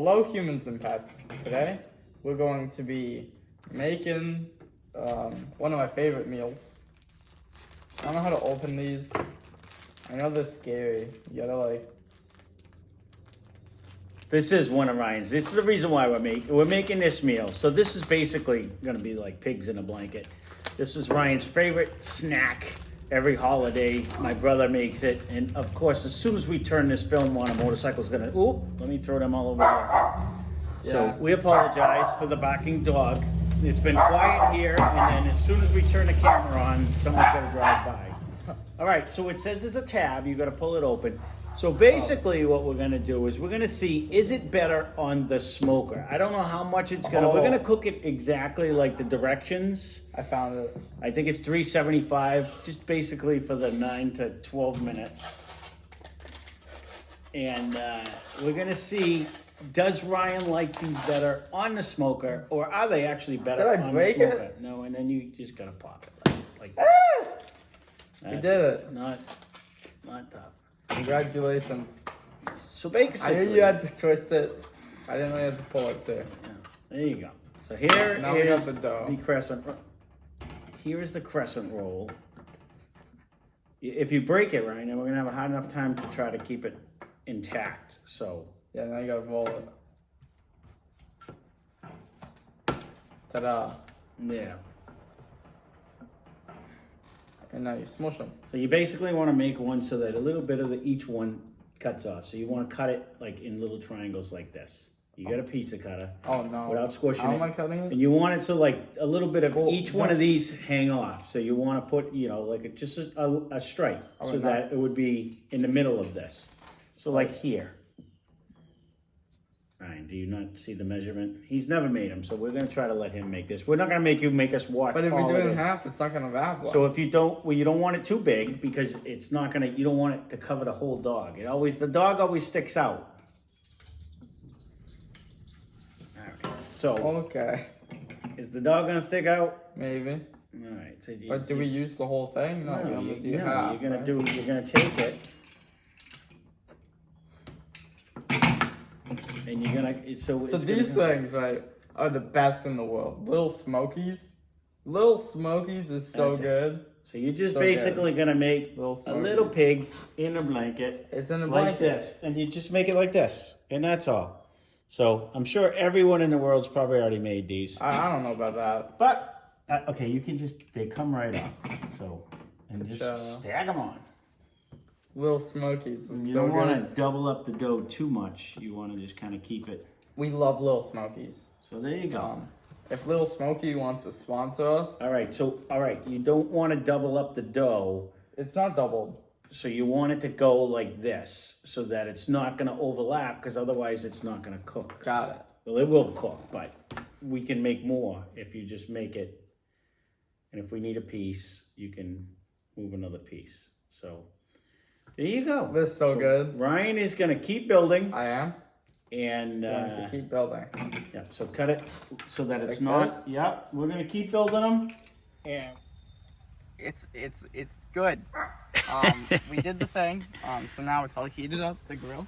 Hello, humans and pets. Today, we're going to be making one of my favorite meals. I don't know how to open these. I know they're scary. You gotta like... This is one of Ryan's. This is the reason why we're making this meal. So this is basically gonna be like pigs in a blanket. This is Ryan's favorite snack every holiday. My brother makes it. And of course, as soon as we turn this film on, a motorcycle's gonna, oop, let me throw them all over there. So we apologize for the barking dog. It's been quiet here, and then as soon as we turn the camera on, someone's gonna drive by. All right, so it says there's a tab, you gotta pull it open. So basically what we're gonna do is we're gonna see, is it better on the smoker? I don't know how much it's gonna, we're gonna cook it exactly like the directions. I found it. I think it's 375, just basically for the 9 to 12 minutes. And we're gonna see, does Ryan like these better on the smoker, or are they actually better on the smoker? It? No, and then you just gotta pop it like that. We did it. Not tough. Congratulations. So basically, I knew you had to twist it. I didn't know you had to pull it too. Yeah, there you go. So here now we got is the dough. the crescent. Here is the crescent roll. If you break it, Ryan, then we're gonna have a hard enough time to try to keep it intact. So yeah, now you gotta roll it. Ta-da. yeah. And now you smush them. So you basically want to make one so that a little bit of each one cuts off. So you want to cut it like in little triangles like this. You got a pizza cutter. Oh no. Without squishing How it. am I cutting it? And you want it so like a little bit of each one of these hang off. So you want to put, you know, like just a stripe so that it would be in the middle of this. So like here. Ryan, do you not see the measurement? He's never made them, so we're going to try to let him make this. We're not going to make you make us watch all of this. But if we do it in half, it's not going to wrap well. So if you don't, well, you don't want it too big because it's not going to, you don't want it to cover the whole dog. The dog always sticks out. All right. So. Okay. Is the dog going to stick out? Maybe. All right. So but do we use the whole thing? No, you're going to take it. And you're gonna, so these things, right, are the best in the world. Little Smokies. Little Smokies is so good. So you're just basically gonna make a little pig in a blanket. It's in a blanket. Like this. And you just make it like this. And that's all. So I'm sure everyone in the world's probably already made these. I don't know about that. But, okay, you can just, they come right off. So, and just stag them on. Little Smokies. You don't want to double up the dough too much. You want to just kind of keep it. We love Little Smokies. So there you go. If Little Smoky wants to sponsor us. All right. You don't want to double up the dough. It's not doubled. So you want it to go like this so that it's not going to overlap because otherwise it's not going to cook. Got it. Well, it will cook, but we can make more if you just make it. And if we need a piece, you can move another piece. So. There you go. This is so good. Ryan is going to keep building. I am. And going to keep building. Yeah, so cut it so that it's like not. This? Yeah, we're going to keep building them. And it's good. We did the thing. So now it's all heated up, the grill.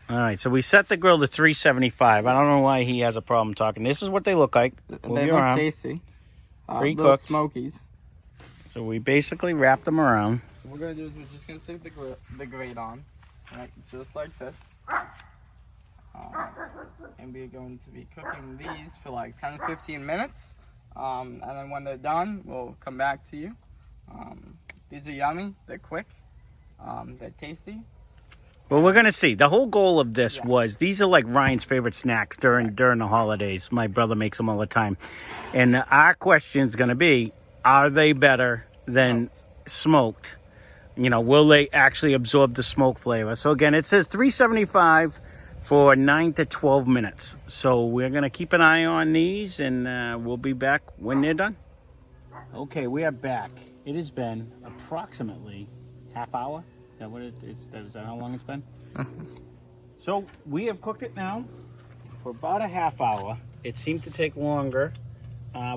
All right, so we set the grill to 375. I don't know why he has a problem talking. This is what they look like. They look tasty. Pre-cooked. Smokies. So we basically wrap them around. What we're going to do is we're just going to stick the grate on, right, just like this. And we're going to be cooking these for like 10 to 15 minutes. And then when they're done, we'll come back to you. These are yummy, they're quick, they're tasty. Well, we're going to see. The whole goal of this was, these are like Ryan's favorite snacks during the holidays. My brother makes them all the time. And our question is going to be, are they better than smoked? You know, will they actually absorb the smoke flavor? So again, it says 375 for 9 to 12 minutes. So we're going to keep an eye on these and we'll be back when they're done. Okay, we are back. It has been approximately half hour. Is that what it is? Is that how long it's been? So we have cooked it now for about a half hour. It seemed to take longer.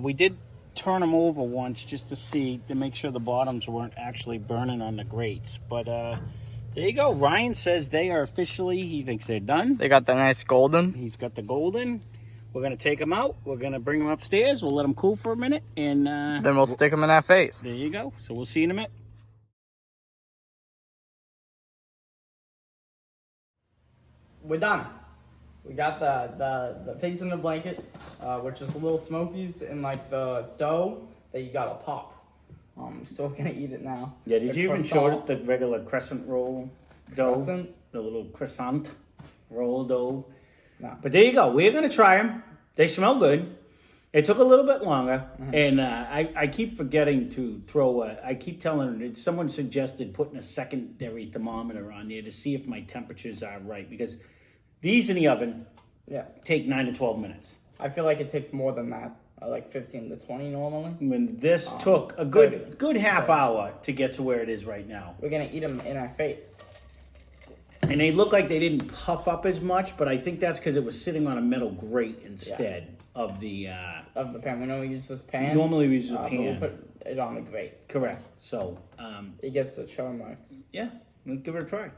We did turn them over once just to make sure the bottoms weren't actually burning on the grates, but There you go. Ryan says they are officially, he thinks they're done. They got the nice golden. He's got the golden. We're going to take them out. We're going to bring them upstairs. We'll let them cool for a minute. And Then we'll stick them in our face. there you go. So we'll see you in a minute. We're done. We got the pigs in the blanket, which is little smokies in like the dough that you gotta pop. So we're gonna eat it now. Yeah, did The you even croissant. show it the regular crescent roll dough? Crescent? The little croissant roll dough. No. But there you go. We're going to try them. They smell good. It took a little bit longer. And I keep forgetting to throw I keep telling them, someone suggested putting a secondary thermometer on there to see if my temperatures are right. Because these in the oven Yes. take 9 to 12 minutes. I feel like it takes more than that, like 15 to 20 normally. When this took a 30. good half hour to get to where it is right now. We're gonna eat them in our face. And they look like they didn't puff up as much, but I think that's because it was sitting on a metal grate instead of the... Of the pan. We normally use this pan. Normally we use a But pan. we'll put it on the grate. Correct. So, It gets the char marks. yeah, let's give it a try. I'm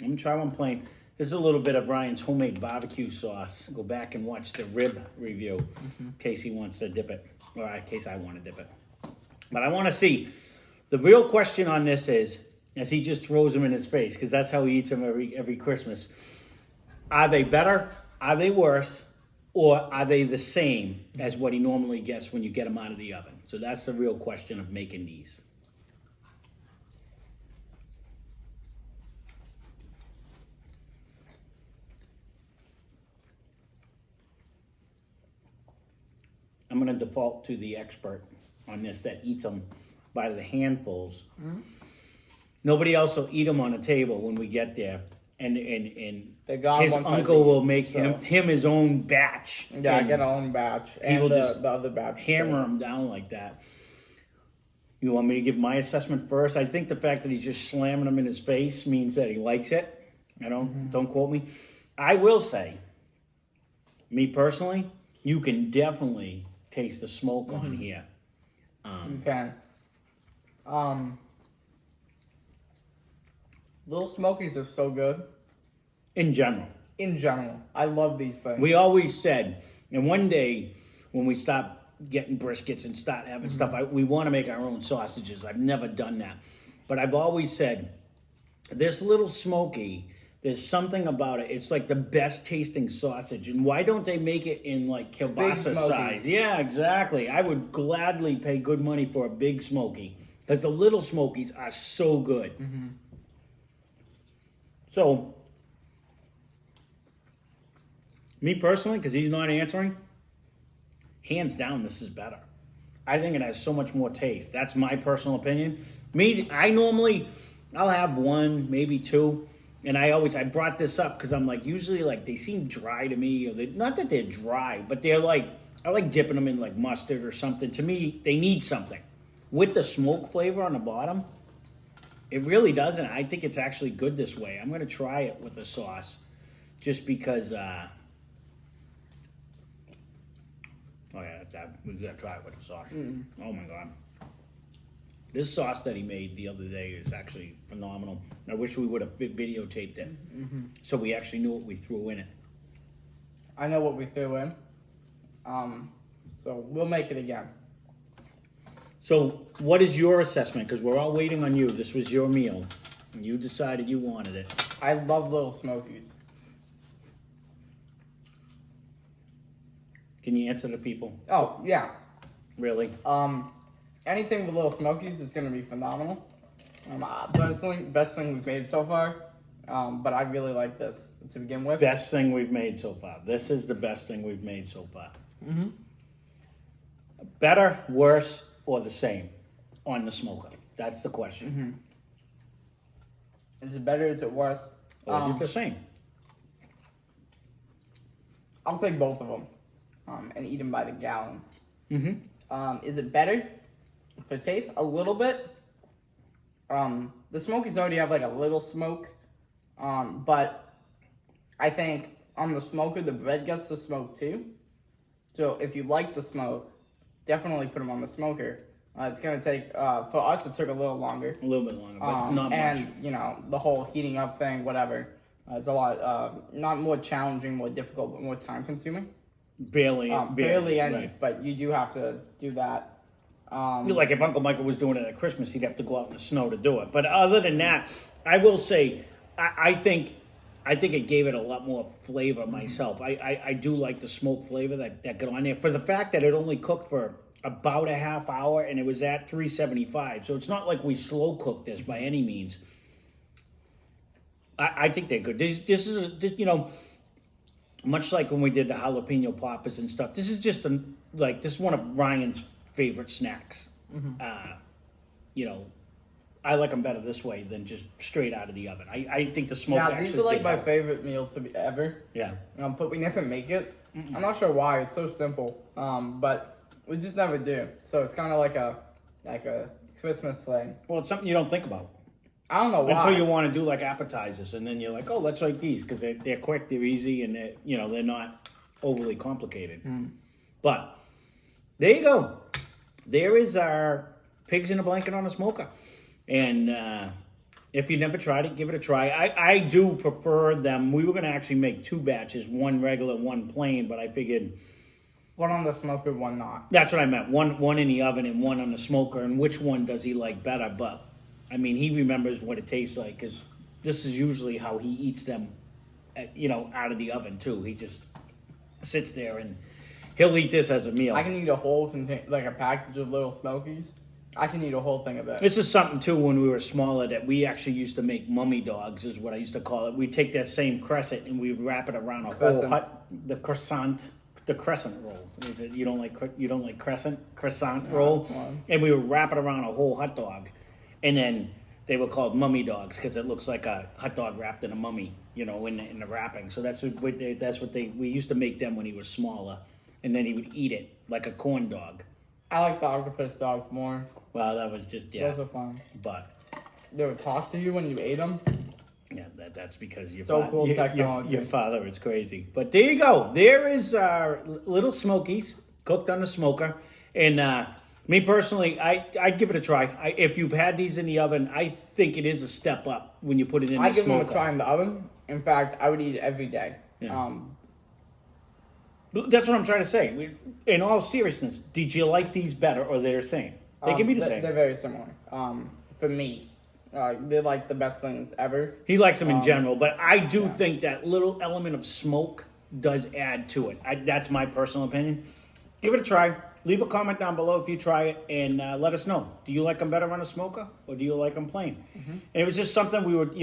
going to try one plain. This is a little bit of Ryan's homemade barbecue sauce. Go back and watch the rib review in case he wants to dip it, or in case I want to dip it. But I want to see. The real question on this is, as he just throws them in his face, because that's how he eats them every Christmas. Are they better? Are they worse? Or are they the same as what he normally gets when you get them out of the oven? So that's the real question of making these. I'm going to default to the expert on this that eats them by the handfuls. Nobody else will eat them on a table when we get there. And They're gone his once I uncle leave, will make so- him his own batch. Yeah, I and get our own batch. he And will the just other batch. hammer them down like that. You want me to give my assessment first? I think the fact that he's just slamming them in his face means that he likes it. Don't quote me. I will say, me personally, you can definitely taste the smoke on here. You can. Little Smokies are so good. In general. In general, I love these things. We always said, and one day when we stop getting briskets and start having stuff, we want to make our own sausages. I've never done that. But I've always said, this Little Smoky, there's something about it. It's like the best tasting sausage. And why don't they make it in like kielbasa Smoky. size? Yeah, exactly. I would gladly pay good money for a big Smoky because the Little Smokies are so good. So, me personally, because he's not answering, hands down, this is better. I think it has so much more taste. That's my personal opinion. I'll have one, maybe two. And I brought this up because I'm like, usually like they seem dry to me. Or not that they're dry, but they're like, I like dipping them in like mustard or something. To me, they need something. With the smoke flavor on the bottom, it really doesn't. I think it's actually good this way. I'm going to try it with a sauce just because, we got to try it with the sauce. Oh my God. This sauce that he made the other day is actually phenomenal. I wish we would have videotaped it so we actually knew what we threw in it. I know what we threw in. So we'll make it again. So what is your assessment? Because we're all waiting on you. This was your meal. And you decided you wanted it. I love Little Smokies. Can you answer the people? Oh, yeah. Really? Anything with Little Smokies is going to be phenomenal. Personally, best thing we've made so far. But I really like this to begin with. Best thing we've made so far. This is the best thing we've made so far. Better, worse, or the same on the smoker? That's the question. Is it better? Is it worse? Or is it the same? I'll take both of them and eat them by the gallon. Is it better for taste? A little bit. The Smokies already have like a little smoke, but I think on the smoker, the bread gets the smoke too. So if you like the smoke, definitely put them on the smoker. It's gonna take for us. It took a little longer. A little bit longer, but not much. And you know the whole heating up thing, whatever. It's a lot. Not more challenging, more difficult, but more time consuming. Barely any, right. but you do have to do that. Like if Uncle Michael was doing it at Christmas, he'd have to go out in the snow to do it. But other than that, I will say, I think it gave it a lot more flavor myself. I do like the smoke flavor that got on there. For the fact that it only cooked for about a half hour and it was at 375. So it's not like we slow cooked this by any means. I think they're good. This is, you know, much like when we did the jalapeno poppers and stuff. This is just this is one of Ryan's favorite snacks. You know, I like them better this way than just straight out of the oven. I think the smoke. Yeah, these are like my favorite meal to be ever. Yeah. But we never make it. I'm not sure why. It's so simple. But we just never do. So it's kind of like a Christmas thing. Well, it's something you don't think about. I don't know why. Until you want to do like appetizers, and then you're like, oh, let's like these because they're quick, they're easy, and they're not overly complicated. But there you go. There is our pigs in a blanket on a smoker. And if you never tried it, give it a try. I do prefer them. We were going to actually make 2 batches, one regular, one plain, but I figured... One on the smoker, one not. That's what I meant. One in the oven and one on the smoker. And which one does he like better? But, I mean, he remembers what it tastes like because this is usually how he eats them, out of the oven, too. He just sits there and he'll eat this as a meal. I can eat a whole like a package of little Smokies. I can eat a whole thing of that. This is something, too, when we were smaller that we actually used to make mummy dogs, is what I used to call it. We'd take that same crescent and we'd wrap it around a whole the crescent roll. You don't like crescent roll? And we would wrap it around a whole hot dog. And then they were called mummy dogs because it looks like a hot dog wrapped in a mummy, in the wrapping. So we used to make them when he was smaller. And then he would eat it like a corn dog. I like the octopus dogs more. Well, that was just, yeah. Those are fun. But they would talk to you when you ate them. Yeah, that's because your father is crazy. But there you go. There is our little Smokies cooked on the smoker. And me personally, I'd give it a try. If you've had these in the oven, I think it is a step up when you put it in the smoker. I give them a try in the oven. In fact, I would eat it every day. Yeah. That's what I'm trying to say. In all seriousness, did you like these better or they're the same? They can be the same. They're very similar. For me, they're like the best things ever. He likes them in general, but I do think that little element of smoke does add to it. That's my personal opinion. Give it a try. Leave a comment down below if you try it, and let us know. Do you like them better on a smoker, or do you like them plain? And it was just something we would,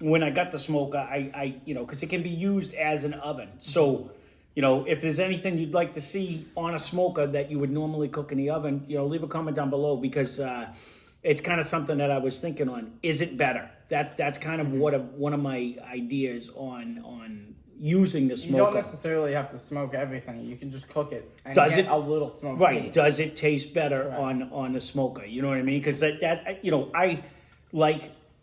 when I got the smoker, I because it can be used as an oven. So, if there's anything you'd like to see on a smoker that you would normally cook in the oven, leave a comment down below because it's kind of something that I was thinking on. Is it better? That's kind of one of my ideas on using the smoker. You don't necessarily have to smoke everything. You can just cook it and get a little smoke. Right. Taste. Does it taste better on the smoker? You know what I mean? Because I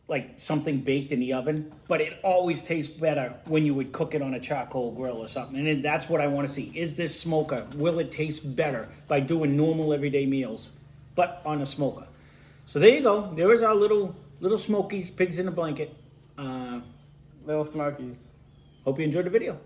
like something baked in the oven, but it always tastes better when you would cook it on a charcoal grill or something. And that's what I want to see. Is this smoker, will it taste better by doing normal everyday meals, but on a smoker? So there you go. There is our little Smokies, pigs in a blanket. Little Smokies. Hope you enjoyed the video.